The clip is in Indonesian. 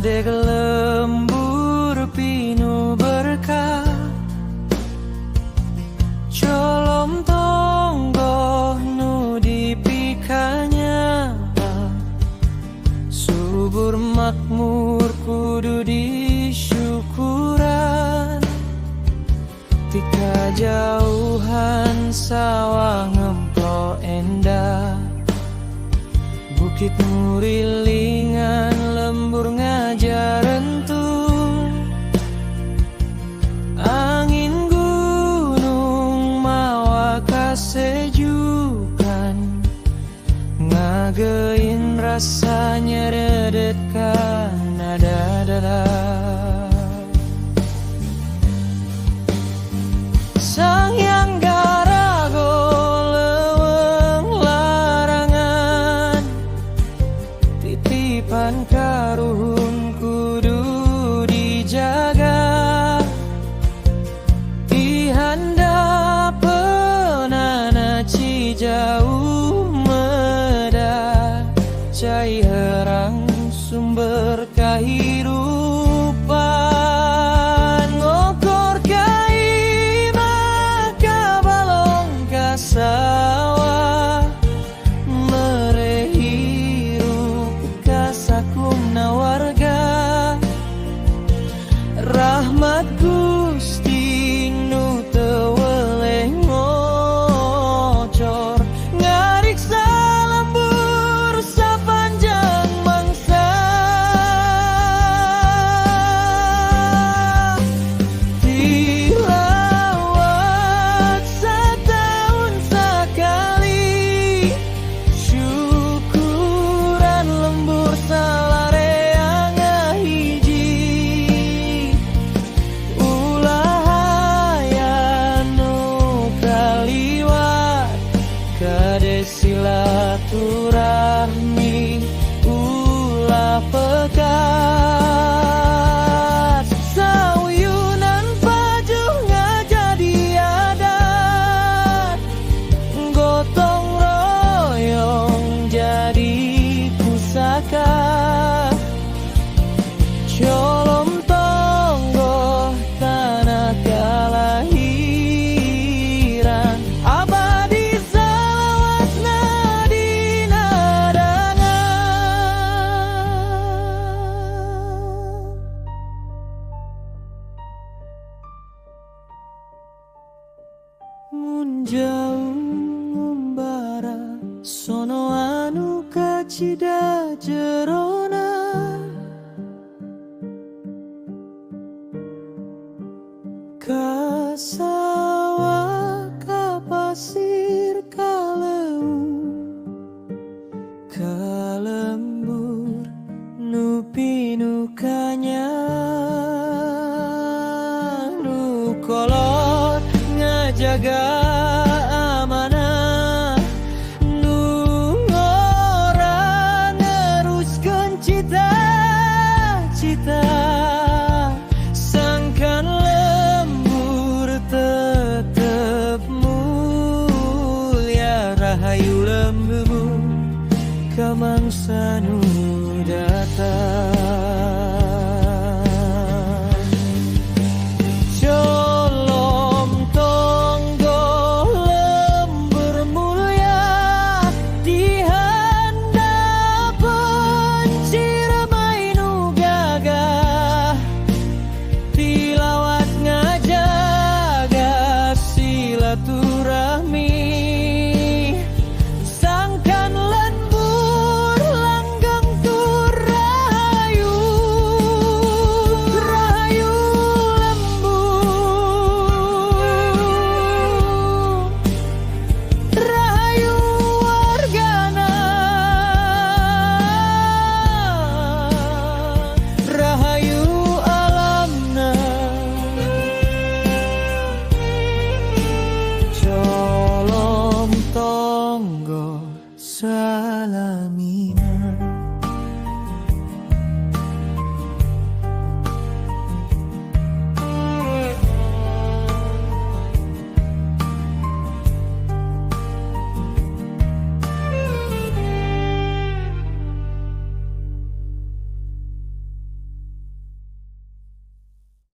Adek lembur pinu berkah, colom tonggo nu dipikanya, subur makmur kudu disyukuran. Tika jauhan sawah ngemplo endah, bukit murilingan lembur ngajar entun. Angin gunung mawa kasejukan, ngagein rasanya redetkan nada dalam. Sang yang garago leweng larangan, titipan karuhun kudu dijaga. Tihanda penana cijauh meda, cai herang sumber kehidupan. Ngokor kai maka balong kasawah, merehirup kasakumna warga. Rahmat Gusti nu teu weleh ngocor, ngariksa lembur sapanjang mangsa. Tilawat setahun sekali, syukuran lembur salarea ngahiji. Ulah aya nu kaliwat kade silaturahmi, ulah pekat sauyunan pajuh ngajadi adat. Gotong royong jadi pusaka, colom tonggo tanah kalahiran. Abadi salawatna dina dangan. Mun jauh ngumbara sono anu kacida jerona, ka sawah ka pasir ka leuh, ka lembur nu pinu kanya, nu kolot ngajaga amanah, nu ngora neruskeun cita-cita. Sangkan lembur tetep mulia, rahayu lembur ka mangsa nu datang. Colom tonggo lembur mulia, di handapun ciremai nu gagah. Tilawat ngajaga silaturahmi, sangkan lembur langgeng tur rahayu. Rahayu lembur, rahayu wargana, rahayu alamna. Colom tonggo salami.